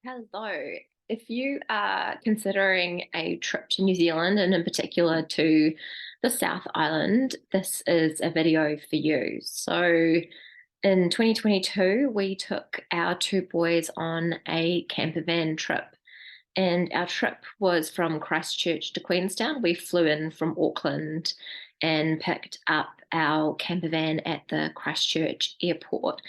Hello. If you are considering a trip to New Zealand and in particular to the South Island, this is a video for you. So in 2022, we took our two boys on a campervan trip, and our trip was from Christchurch to Queenstown. We flew in from Auckland and picked up our campervan at the Christchurch airport.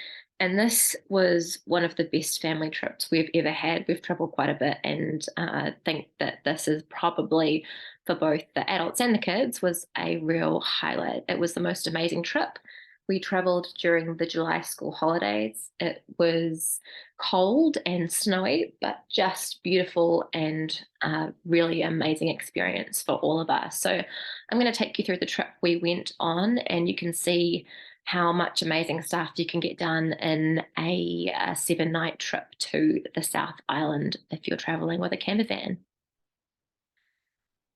And this was one of the best family trips we've ever had. We've traveled quite a bit, and I think that this is probably, for both the adults and the kids, was a real highlight. It was the most amazing trip. We traveled during the July school holidays. It was cold and snowy, but just beautiful and a really amazing experience for all of us. So I'm going to take you through the trip we went on, and you can see how much amazing stuff you can get done in a 7-night trip to the South Island if you're traveling with a camper van.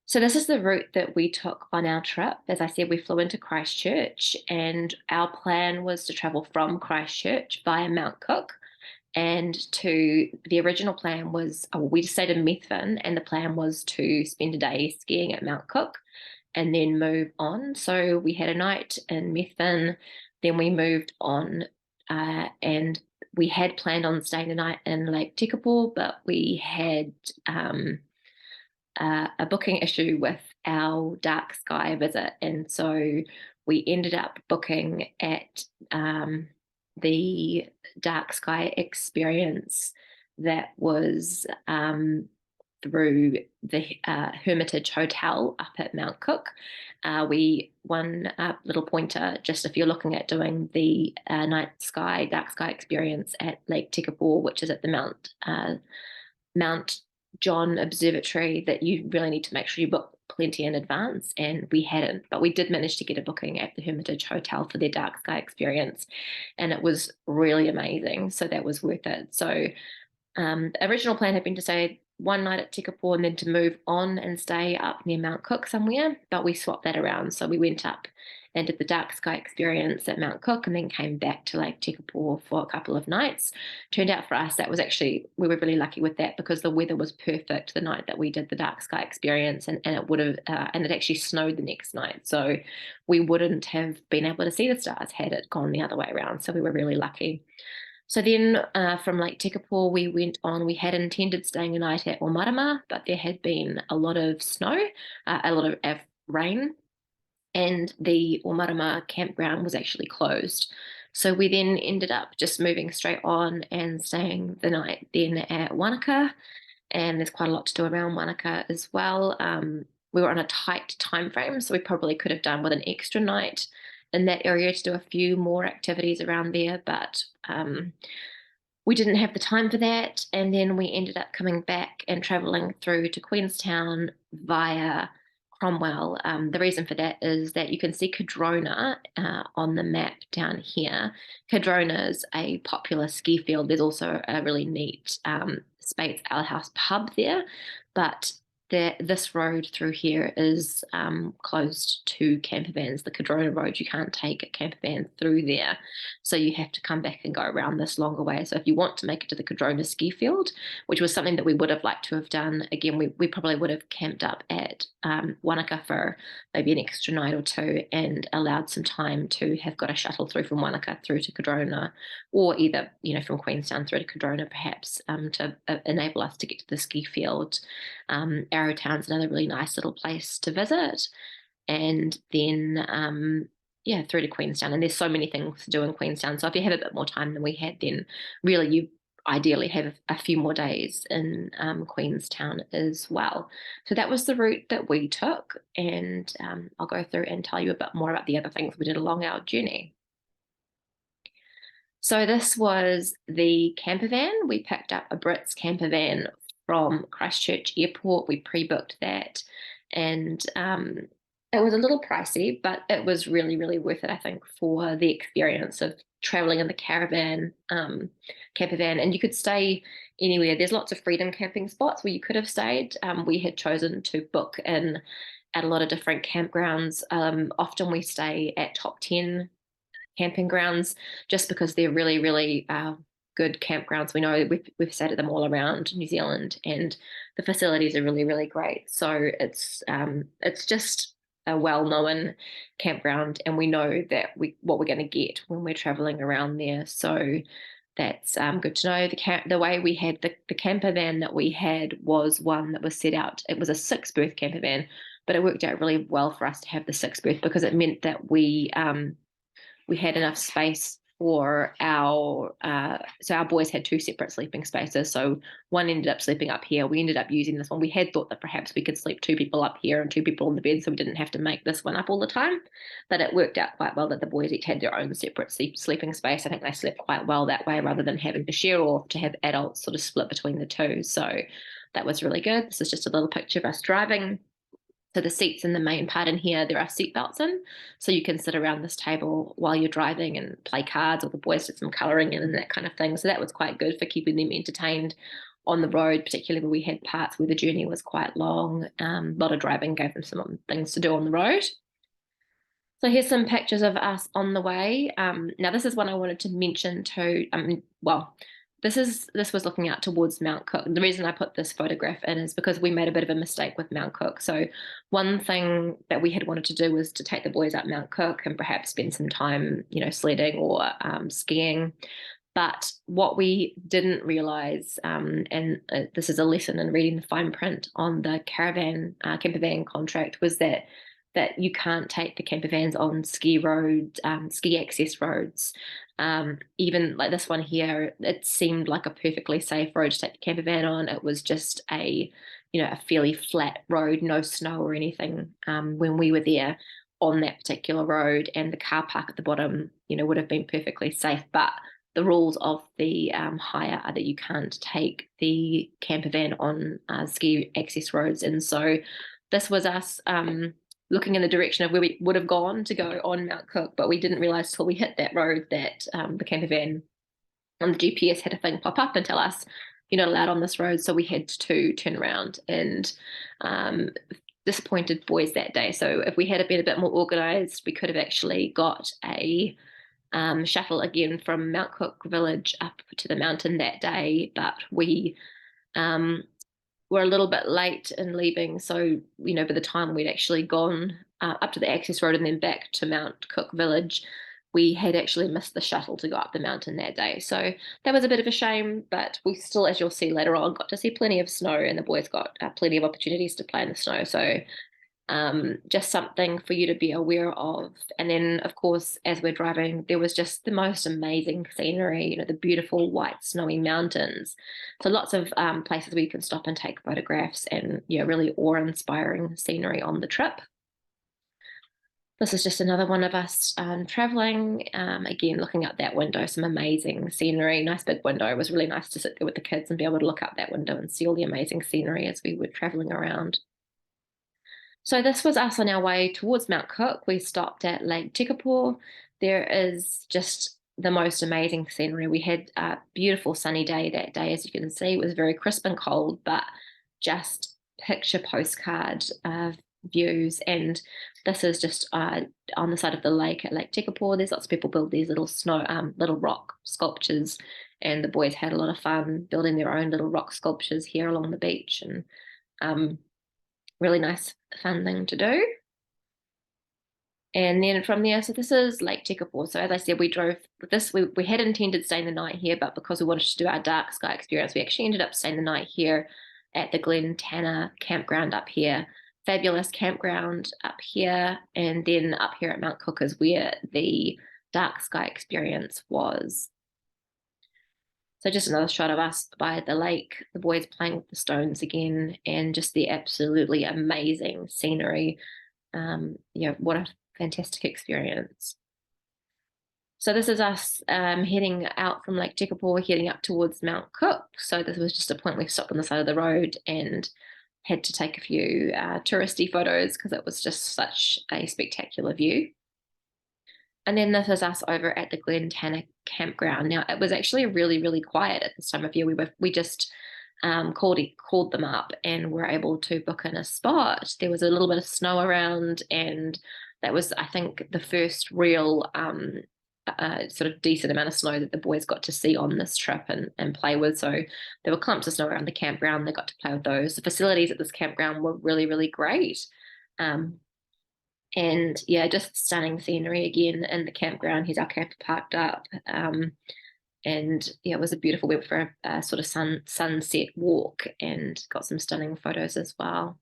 So this is the route that we took on our trip. As I said, we flew into Christchurch, and our plan was to travel from Christchurch via Mount Cook. And to the original plan was, we stayed in Methven, and the plan was to spend a day skiing at Mount Cook and then move on. So we had a night in Methven, then we moved on, and we had planned on staying the night in Lake Tekapo, but we had a booking issue with our dark sky visit, and so we ended up booking at the dark sky experience that was through the Hermitage Hotel up at Mount Cook. We one little pointer, just if you're looking at doing the dark sky experience at Lake Tekapo, which is at the Mount John Observatory, that you really need to make sure you book plenty in advance, and we hadn't, but we did manage to get a booking at the Hermitage Hotel for their dark sky experience, and it was really amazing, so that was worth it. So the original plan had been to stay one night at Tekapo and then to move on and stay up near Mount Cook somewhere, but we swapped that around. So we went up and did the dark sky experience at Mount Cook and then came back to Lake Tekapo for a couple of nights. Turned out for us, that was actually, we were really lucky with that because the weather was perfect the night that we did the dark sky experience, and it would have, and it actually snowed the next night. So we wouldn't have been able to see the stars had it gone the other way around. So we were really lucky. So then from Lake Tekapo, we went on. We had intended staying a night at Omarama, but there had been a lot of snow, a lot of rain, and the Omarama campground was actually closed. So we then ended up just moving straight on and staying the night then at Wanaka. And there's quite a lot to do around Wanaka as well. We were on a tight time frame, so we probably could have done with an extra night in that area to do a few more activities around there, but we didn't have the time for that. And then we ended up coming back and traveling through to Queenstown via Cromwell. The reason for that is that you can see Cardrona on the map down here. Cardrona is a popular ski field. There's also a really neat Spates Ale House pub there, but this road through here is closed to camper vans. The Cardrona Road, you can't take a camper van through there. So you have to come back and go around this longer way. So if you want to make it to the Cardrona ski field, which was something that we would have liked to have done, again, we probably would have camped up at Wanaka for maybe an extra night or two and allowed some time to have got a shuttle through from Wanaka through to Cardrona, or either, from Queenstown through to Cardrona perhaps, to enable us to get to the ski field. Arrowtown's another really nice little place to visit. And then, through to Queenstown. And there's so many things to do in Queenstown. So if you have a bit more time than we had, then really you ideally have a few more days in Queenstown as well. So that was the route that we took. And I'll go through and tell you a bit more about the other things we did along our journey. So this was the camper van. We picked up a Britz camper van from Christchurch Airport. We pre-booked that, and it was a little pricey, but it was really, really worth it, I think, for the experience of traveling in the camper van. And you could stay anywhere. There's lots of freedom camping spots where you could have stayed. We had chosen to book in at a lot of different campgrounds. Often we stay at top 10 camping grounds just because they're really, really good campgrounds. We know we've sat at them all around New Zealand, and the facilities are really, really great. So it's just a well-known campground, and we know that what we're going to get when we're traveling around there. So that's good to know. The way we had the camper van that we had was one that was set out. It was a 6-berth camper van, but it worked out really well for us to have the 6-berth because it meant that we had enough space for so our boys had 2 separate sleeping spaces. So one ended up sleeping up here. We ended up using this one. We had thought that perhaps we could sleep 2 people up here and 2 people in the bed, so we didn't have to make this one up all the time. But it worked out quite well that the boys each had their own separate sleeping space. I think they slept quite well that way rather than having to share, or to have adults sort of split between the 2. So that was really good. This is just a little picture of us driving. So the seats in the main part in here, there are seat belts in, so you can sit around this table while you're driving and play cards, or the boys did some colouring in and that kind of thing. So that was quite good for keeping them entertained on the road, particularly where we had parts where the journey was quite long. A lot of driving gave them some things to do on the road. So here's some pictures of us on the way. Now this is one I wanted to mention too. This was looking out towards Mount Cook. The reason I put this photograph in is because we made a bit of a mistake with Mount Cook. So one thing that we had wanted to do was to take the boys up Mount Cook and perhaps spend some time, sledding or skiing. But what we didn't realize, this is a lesson in reading the fine print on the campervan contract, was that you can't take the camper vans on ski roads, ski access roads. Even like this one here, it seemed like a perfectly safe road to take the camper van on. It was just a fairly flat road, no snow or anything when we were there on that particular road, and the car park at the bottom, would have been perfectly safe. But the rules of the hire are that you can't take the camper van on ski access roads, and so this was us looking in the direction of where we would have gone to go on Mount Cook, but we didn't realise till we hit that road that the camper van on the GPS had a thing pop up and tell us you're not allowed on this road. So we had to turn around, and disappointed boys that day. So if we had been a bit more organised, we could have actually got a shuttle again from Mount Cook village up to the mountain that day, but we were a little bit late in leaving. So, by the time we'd actually gone up to the access road and then back to Mount Cook village, we had actually missed the shuttle to go up the mountain that day. So that was a bit of a shame, but we still, as you'll see later on, got to see plenty of snow, and the boys got plenty of opportunities to play in the snow. So just something for you to be aware of. And then, of course, as we're driving, there was just the most amazing scenery, the beautiful white snowy mountains. So lots of places where you can stop and take photographs, and really awe-inspiring scenery on the trip. This is just another one of us traveling, again, looking out that window, some amazing scenery, nice big window. It was really nice to sit there with the kids and be able to look out that window and see all the amazing scenery as we were traveling around. So this was us on our way towards Mount Cook. We stopped at Lake Tekapo. There is just the most amazing scenery. We had a beautiful sunny day that day, as you can see. It was very crisp and cold, but just picture postcard views. And this is just on the side of the lake at Lake Tekapo. There's lots of people build these little rock sculptures, and the boys had a lot of fun building their own little rock sculptures here along the beach, and really nice, fun thing to do. And then from there, so this is Lake Tekapo. So as I said, we drove this. We had intended staying the night here, but because we wanted to do our dark sky experience, we actually ended up staying the night here at the Glen Tanner campground up here. Fabulous campground up here, and then up here at Mount Cook is where the dark sky experience was. So just another shot of us by the lake, the boys playing with the stones again, and just the absolutely amazing scenery. What a fantastic experience. So this is us heading out from Lake Tekapo, heading up towards Mount Cook. So this was just a point we stopped on the side of the road and had to take a few touristy photos because it was just such a spectacular view. And then this is us over at the Glen Tanner campground. Now, it was actually really, really quiet at this time of year. We just called them up and were able to book in a spot. There was a little bit of snow around, and that was, I think, the first real sort of decent amount of snow that the boys got to see on this trip and play with. So there were clumps of snow around the campground. They got to play with those. The facilities at this campground were really, really great. And yeah, just stunning scenery again in the campground. Here's our camper parked up. And yeah, it was a beautiful, we went for a sort of sunset walk and got some stunning photos as well.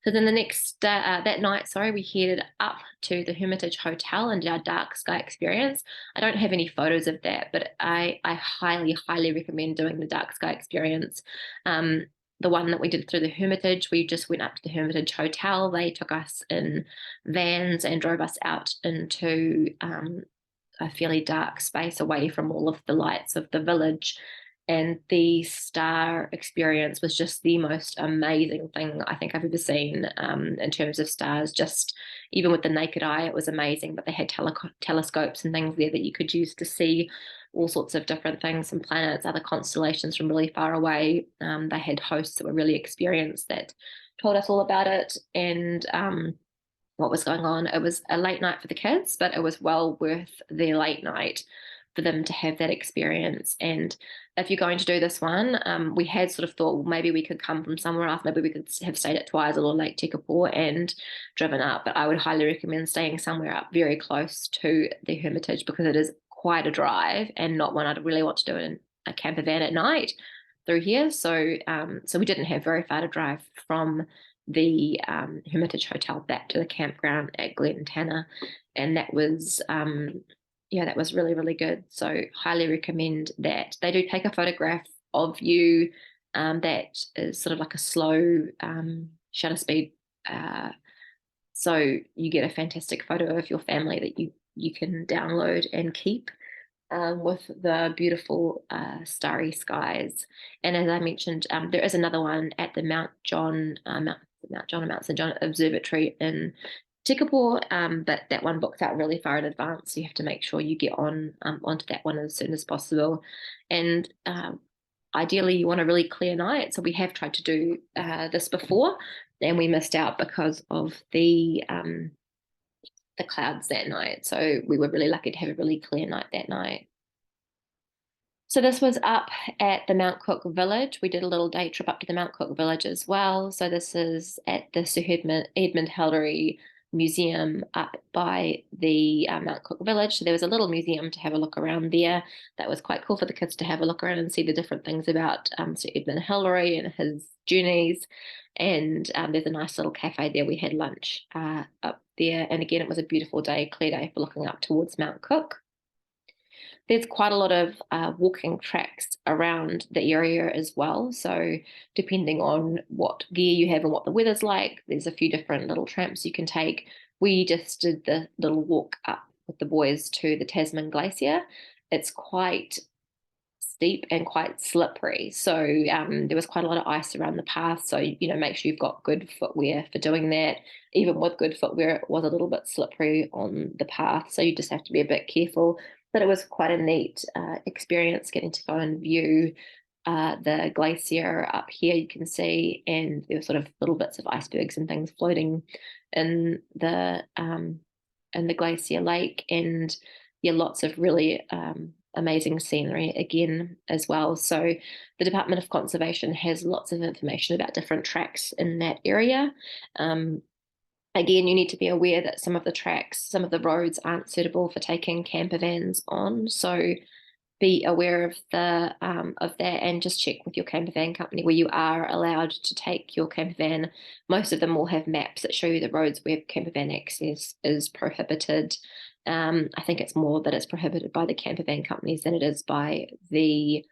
So then the next that night, we headed up to the Hermitage Hotel and did our dark sky experience. I don't have any photos of that, but I highly, highly recommend doing the dark sky experience. The one that we did through the Hermitage, we just went up to the Hermitage Hotel. They took us in vans and drove us out into a fairly dark space away from all of the lights of the village. And the star experience was just the most amazing thing I think I've ever seen in terms of stars. Just even with the naked eye, it was amazing. But they had telescopes and things there that you could use to see all sorts of different things, some planets, other constellations from really far away. They had hosts that were really experienced that told us all about it and what was going on. It was a late night for the kids, but it was well worth their late night for them to have that experience. And if you're going to do this one, we had sort of thought, well, maybe we could come from somewhere else. Maybe we could have stayed at Twizel or Lake Tekapo and driven up. But I would highly recommend staying somewhere up very close to the Hermitage because it is quite a drive and not one I'd really want to do in a camper van at night through here. So we didn't have very far to drive from the Hermitage Hotel back to the campground at Glen Tanner. And that was that was really, really good. So highly recommend that. They do take a photograph of you that is sort of like a slow shutter speed. So you get a fantastic photo of your family that you can download and keep with the beautiful starry skies. And as I mentioned, there is another one at the Mt John Observatory in Tekapo, but that one books out really far in advance. So you have to make sure you get onto that one as soon as possible. And ideally, you want a really clear night. So we have tried to do this before, and we missed out because of the clouds that night. So we were really lucky to have a really clear night that night. So this was up at the Mount Cook Village. We did a little day trip up to the Mount Cook Village as well. So this is at the Sir Edmund Hillary Museum up by the Mount Cook Village. So there was a little museum to have a look around there. That was quite cool for the kids to have a look around and see the different things about Sir Edmund Hillary and his journeys. And there's a nice little cafe there. We had lunch up there. And again, it was a beautiful day, clear day for looking up towards Mount Cook. There's quite a lot of walking tracks around the area as well. So depending on what gear you have and what the weather's like, there's a few different little tramps you can take. We just did the little walk up with the boys to the Tasman Glacier. It's quite steep and quite slippery. So there was quite a lot of ice around the path. So, make sure you've got good footwear for doing that. Even with good footwear, it was a little bit slippery on the path. So you just have to be a bit careful. But it was quite a neat experience getting to go and view the glacier up here, you can see, and there were sort of little bits of icebergs and things floating in the glacier lake, and lots of really amazing scenery again as well. So the Department of Conservation has lots of information about different tracks in that area. Again, you need to be aware that some of the roads aren't suitable for taking camper vans on. So be aware of that and just check with your camper van company where you are allowed to take your camper van. Most of them will have maps that show you the roads where camper van access is prohibited. I think it's more that it's prohibited by the camper van companies than it is by the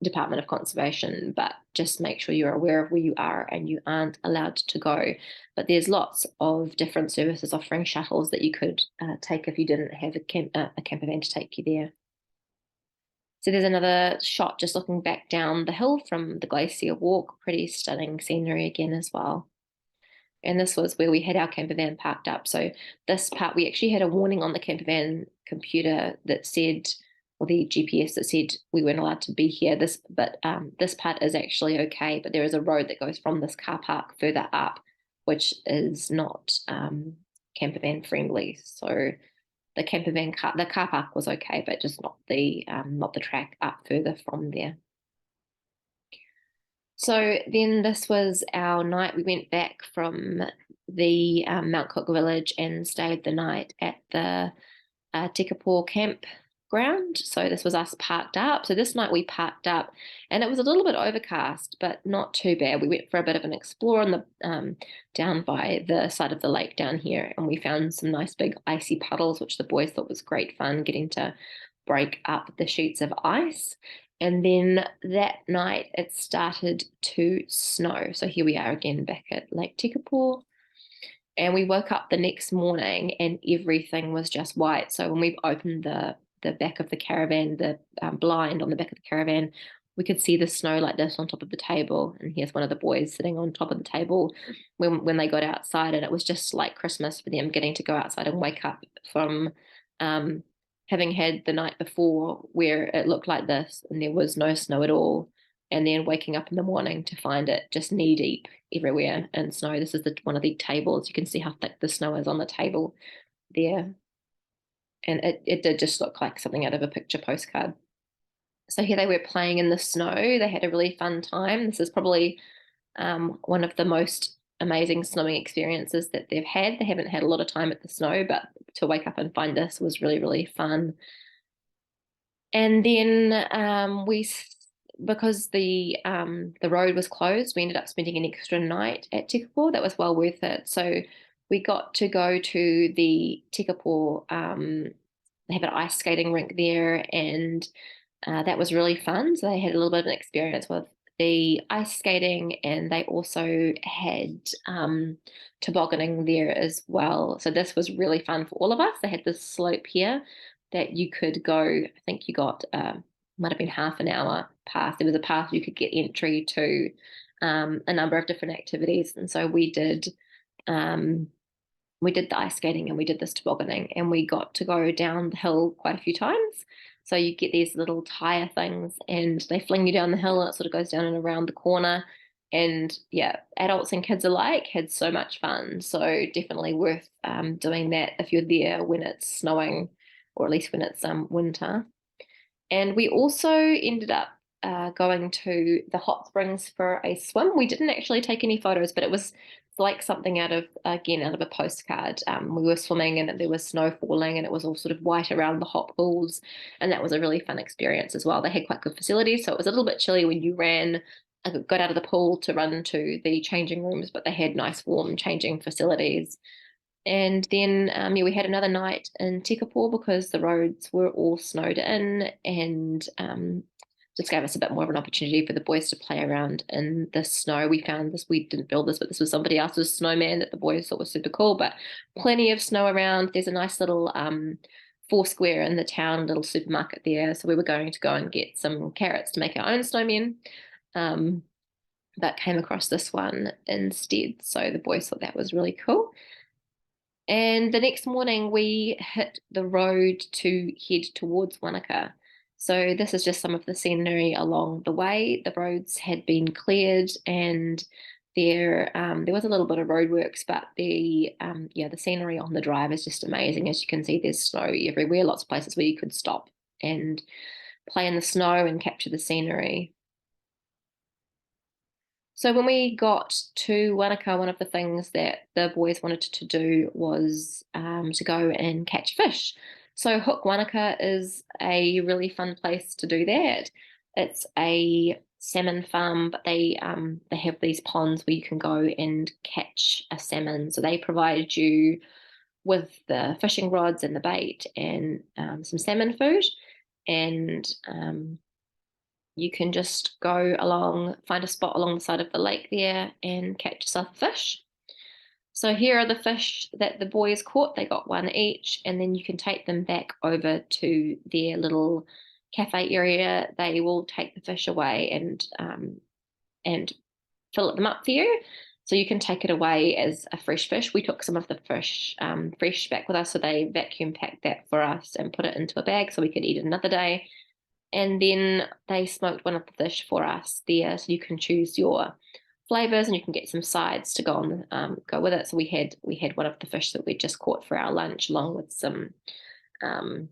Department of Conservation, but just make sure you're aware of where you are and you aren't allowed to go. But there's lots of different services offering shuttles that you could take if you didn't have a camper van to take you there. So there's another shot just looking back down the hill from the Glacier walk. Pretty stunning scenery again as well. And this was where we had our camper van parked up. So this part, we actually had a warning on the camper van computer that said, or the GPS that said we weren't allowed to be here. This part is actually okay, but there is a road that goes from this car park further up, which is not camper van friendly. So the campervan the car park was okay, but just not the track up further from there. So then this was our night. We went back from the Mount Cook village and stayed the night at the Tekapo campground. So this was us parked up. So this night we parked up, and it was a little bit overcast, but not too bad. We went for a bit of an explore on the down by the side of the lake down here, and we found some nice big icy puddles, which the boys thought was great fun, getting to break up the sheets of ice. And then that night it started to snow. So here we are again back at Lake Tekapo. And we woke up the next morning and everything was just white. So when we opened the back of the caravan, the blind on the back of the caravan, we could see the snow like this on top of the table. And here's one of the boys sitting on top of the table when they got outside. And it was just like Christmas for them, getting to go outside and wake up from having had the night before where it looked like this and there was no snow at all, and then waking up in the morning to find it just knee deep everywhere in snow. This is one of the tables. You can see how thick the snow is on the table there. And it did just look like something out of a picture postcard. So here they were playing in the snow. They had a really fun time. This is probably one of the most amazing snowing experiences that they've had. They haven't had a lot of time at the snow, but to wake up and find this was really, really fun. And then because the road was closed, we ended up spending an extra night at Tekapo. That was well worth it. So we got to go to the Tekapo. They have an ice skating rink there, and that was really fun. So they had a little bit of an experience with the ice skating, and they also had tobogganing there as well. So this was really fun for all of us. They had this slope here that you could go. I think you got might have been half an hour pass. There was a pass you could get entry to a number of different activities, and so we did the ice skating and we did this tobogganing, and we got to go down the hill quite a few times. So you get these little tire things and they fling you down the hill, and it sort of goes down and around the corner. And yeah, adults and kids alike had so much fun. So definitely worth doing that if you're there when it's snowing, or at least when it's winter. And we also ended up going to the hot springs for a swim. We didn't actually take any photos, but it was like something out of a postcard. We were swimming and there was snow falling, and it was all sort of white around the hot pools, and that was a really fun experience as well. They had quite good facilities, so it was a little bit chilly when you got out of the pool to run to the changing rooms, but they had nice warm changing facilities. And then we had another night in Tekapo because the roads were all snowed in, and just gave us a bit more of an opportunity for the boys to play around in the snow. We found this, we didn't build this, but this was somebody else's snowman that the boys thought was super cool, but plenty of snow around. There's a nice little Foursquare in the town, little supermarket there. So we were going to go and get some carrots to make our own snowmen, but came across this one instead. So the boys thought that was really cool. And the next morning we hit the road to head towards Wanaka. So this is just some of the scenery along the way. The roads had been cleared, and there was a little bit of roadworks, but the scenery on the drive is just amazing. As you can see, there's snow everywhere, lots of places where you could stop and play in the snow and capture the scenery. So when we got to Wanaka, one of the things that the boys wanted to do was to go and catch fish. So Hook Wānaka is a really fun place to do that. It's a salmon farm, but they have these ponds where you can go and catch a salmon. So they provide you with the fishing rods and the bait and some salmon food, and you can just go along, find a spot along the side of the lake there and catch yourself a fish. So here are the fish that the boys caught. They got one each, and then you can take them back over to their little cafe area. They will take the fish away and fill them up for you. So you can take it away as a fresh fish. We took some of the fish fresh back with us, so they vacuum packed that for us and put it into a bag so we could eat it another day. And then they smoked one of the fish for us there, so you can choose your flavors and you can get some sides to go with it. So we had one of the fish that we just caught for our lunch, along with some some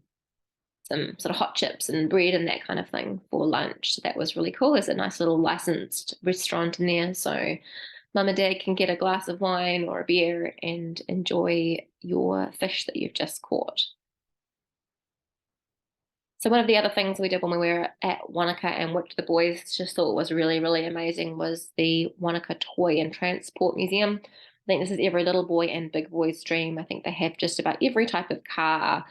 sort of hot chips and bread and that kind of thing for lunch. So that was really cool. There's a nice little licensed restaurant in there, so mum and dad can get a glass of wine or a beer and enjoy your fish that you've just caught. So one of the other things we did when we were at Wanaka, and which the boys just thought was really, really amazing, was the Wanaka Toy and Transport Museum. I think this is every little boy and big boy's dream. I think they have just about every type of car,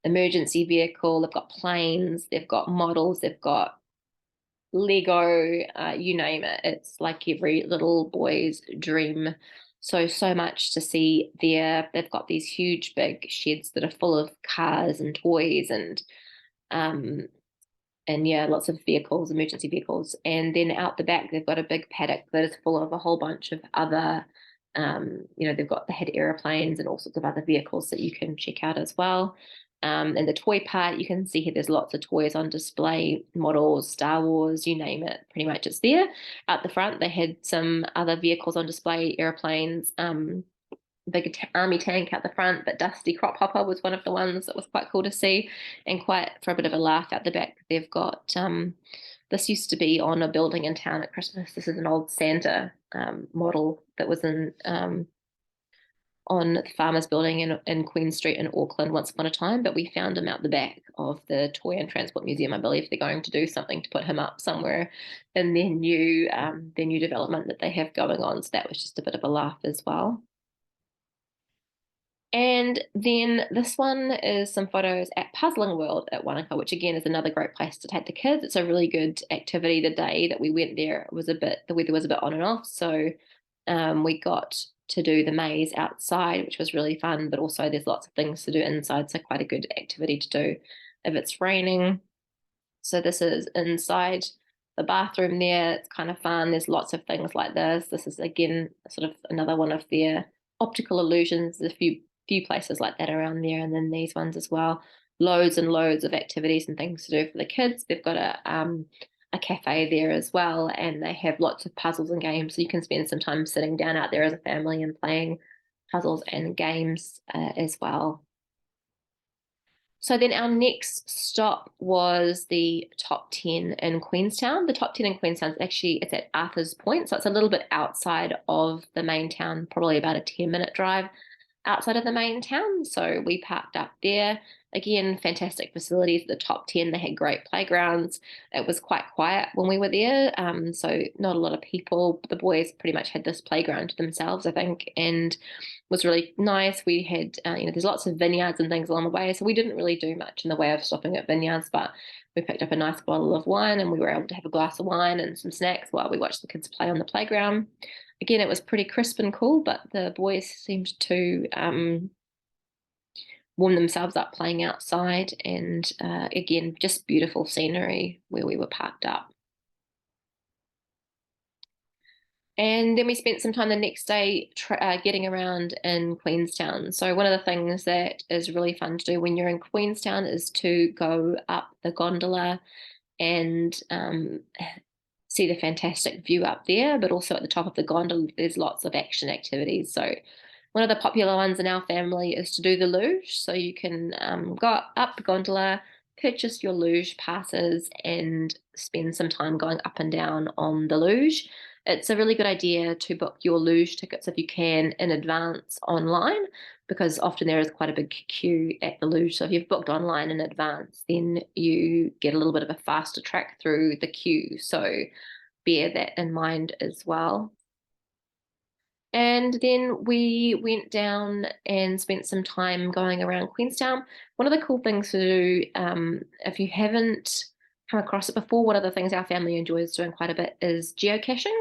emergency vehicle. They've got planes, they've got models, they've got Lego, you name it. It's like every little boy's dream. So much to see there. They've got these huge big sheds that are full of cars and toys and yeah, lots of vehicles, emergency vehicles. And then out the back, they've got a big paddock that is full of a whole bunch of other, they had airplanes and all sorts of other vehicles that you can check out as well. And the toy part, you can see here there's lots of toys on display, models, Star Wars, you name it, pretty much it's there. Out the front, they had some other vehicles on display, airplanes, big army tank out the front, but Dusty Crop Hopper was one of the ones that was quite cool to see, and quite for a bit of a laugh out the back. They've got this used to be on a building in town at Christmas. This is an old Santa model that was in on the Farmers Building in Queen Street in Auckland once upon a time, but we found him out the back of the Toy and Transport Museum. I believe they're going to do something to put him up somewhere in their new development that they have going on. So that was just a bit of a laugh as well. And then this one is some photos at Puzzling World at Wanaka, which again is another great place to take the kids. It's a really good activity. The day that we went there, the weather was a bit on and off, so we got to do the maze outside, which was really fun, but also there's lots of things to do inside, so quite a good activity to do if it's raining. So this is inside the bathroom there. It's kind of fun. There's lots of things like this. This is again sort of another one of their optical illusions. There's a few places like that around there, and then these ones as well. Loads and loads of activities and things to do for the kids. They've got a cafe there as well, and they have lots of puzzles and games, so you can spend some time sitting down out there as a family and playing puzzles and games as well. So then our next stop was the Top 10 in Queenstown. The Top 10 in Queenstown is actually, it's at Arthur's Point, so it's a little bit outside of the main town, probably about a 10-minute drive outside of the main town. So we parked up there. Again, fantastic facilities at the Top 10. They had great playgrounds. It was quite quiet when we were there, so not a lot of people. The boys pretty much had this playground to themselves, I think, and was really nice. We had, there's lots of vineyards and things along the way, so we didn't really do much in the way of stopping at vineyards, but we picked up a nice bottle of wine and we were able to have a glass of wine and some snacks while we watched the kids play on the playground. Again, it was pretty crisp and cool, but the boys seemed to warm themselves up playing outside, and again, just beautiful scenery where we were parked up. And then we spent some time the next day getting around in Queenstown. So one of the things that is really fun to do when you're in Queenstown is to go up the gondola and see the fantastic view up there, but also at the top of the gondola, there's lots of action activities. So one of the popular ones in our family is to do the luge. So you can go up the gondola, purchase your luge passes, and spend some time going up and down on the luge. It's a really good idea to book your luge tickets if you can in advance online, because often there is quite a big queue at the luge. So if you've booked online in advance, then you get a little bit of a faster track through the queue. So bear that in mind as well. And then we went down and spent some time going around Queenstown. One of the cool things to do, if you haven't come across it before, one of the things our family enjoys doing quite a bit is geocaching.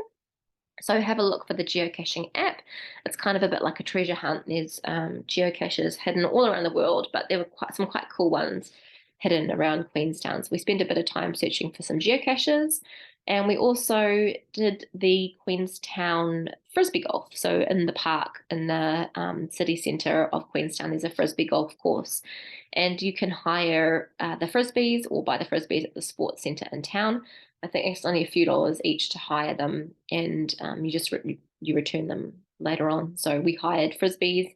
So have a look for the geocaching app. It's kind of a bit like a treasure hunt. There's geocaches hidden all around the world, but there were some quite cool ones hidden around Queenstown. So we spent a bit of time searching for some geocaches. And we also did the Queenstown frisbee golf. So in the park, in the city centre of Queenstown, there's a frisbee golf course. And you can hire the frisbees or buy the frisbees at the sports centre in town. I think it's only a few dollars each to hire them, and you return them later on. So we hired frisbees,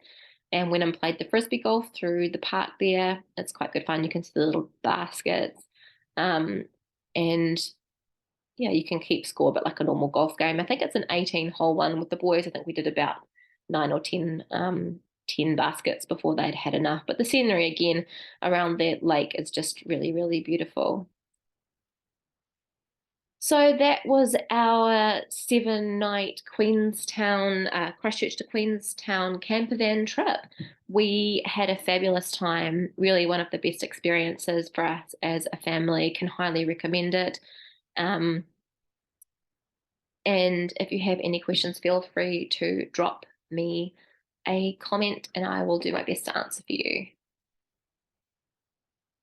and went and played the frisbee golf through the park there. It's quite good fun. You can see the little baskets. And yeah, you can keep score, but like a normal golf game. I think it's an 18-hole one with the boys. I think we did about 9 or 10 baskets before they'd had enough. But the scenery again around that lake is just really, really beautiful. So that was our 7-night Christchurch to Queenstown campervan trip. We had a fabulous time, really one of the best experiences for us as a family. Can highly recommend it. And if you have any questions, feel free to drop me a comment and I will do my best to answer for you.